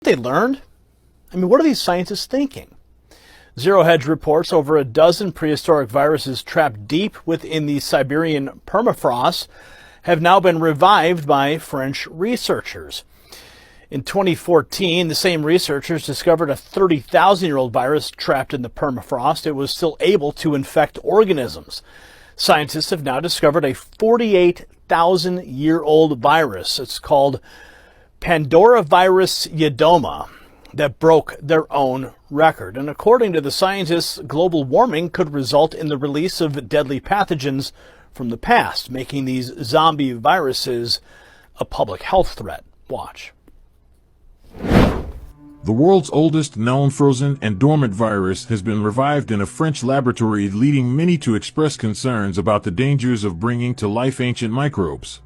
they learned? I mean, what are these scientists thinking? Zero Hedge reports over a dozen prehistoric viruses trapped deep within the Siberian permafrost have now been revived by French researchers. In 2014, the same researchers discovered a 30,000-year-old virus trapped in the permafrost. It was still able to infect organisms. Scientists have now discovered a 48,000-year-old virus. It's called Pandoravirus yedoma, that broke their own record. And according to the scientists, global warming could result in the release of deadly pathogens from the past, making these zombie viruses a public health threat. Watch. The world's oldest known frozen and dormant virus has been revived in a French laboratory, leading many to express concerns about the dangers of bringing to life ancient microbes.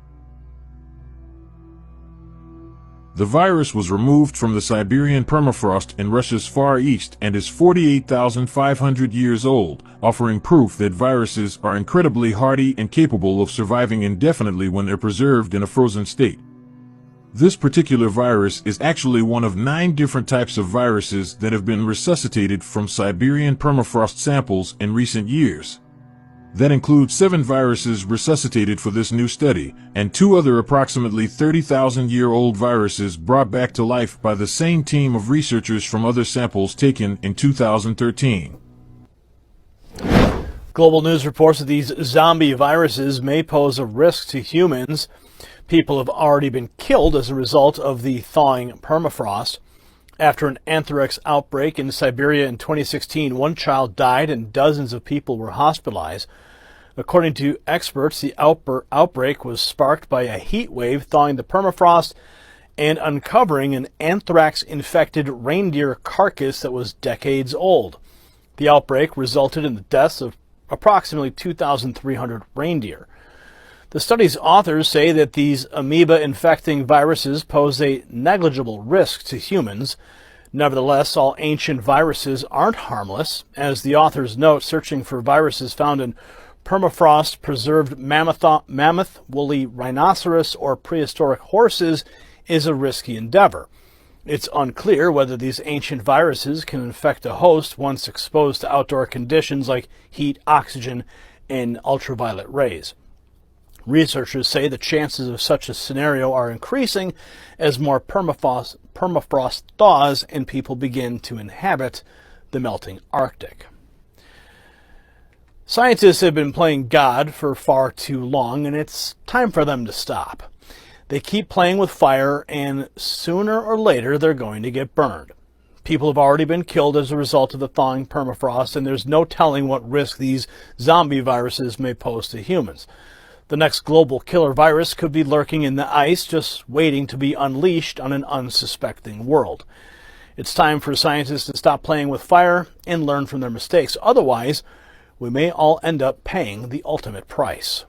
The virus was removed from the Siberian permafrost in Russia's Far East and is 48,500 years old, offering proof that viruses are incredibly hardy and capable of surviving indefinitely when they're preserved in a frozen state. This particular virus is actually one of 9 different types of viruses that have been resuscitated from Siberian permafrost samples in recent years. That includes 7 viruses resuscitated for this new study, and 2 other approximately 30,000-year-old viruses brought back to life by the same team of researchers from other samples taken in 2013. Global News reports that these zombie viruses may pose a risk to humans. People have already been killed as a result of the thawing permafrost. After an anthrax outbreak in Siberia in 2016, 1 child died and dozens of people were hospitalized. According to experts, the outbreak was sparked by a heat wave thawing the permafrost and uncovering an anthrax-infected reindeer carcass that was decades old. The outbreak resulted in the deaths of approximately 2,300 reindeer. The study's authors say that these amoeba-infecting viruses pose a negligible risk to humans. Nevertheless, all ancient viruses aren't harmless. As the authors note, searching for viruses found in permafrost-preserved mammoth, woolly rhinoceros, or prehistoric horses is a risky endeavor. It's unclear whether these ancient viruses can infect a host once exposed to outdoor conditions like heat, oxygen, and ultraviolet rays. Researchers say the chances of such a scenario are increasing as more permafrost thaws and people begin to inhabit the melting Arctic. Scientists have been playing God for far too long, and it's time for them to stop. They keep playing with fire, and sooner or later they're going to get burned. People have already been killed as a result of the thawing permafrost, and there's no telling what risk these zombie viruses may pose to humans. The next global killer virus could be lurking in the ice, just waiting to be unleashed on an unsuspecting world. It's time for scientists to stop playing with fire and learn from their mistakes. Otherwise, we may all end up paying the ultimate price.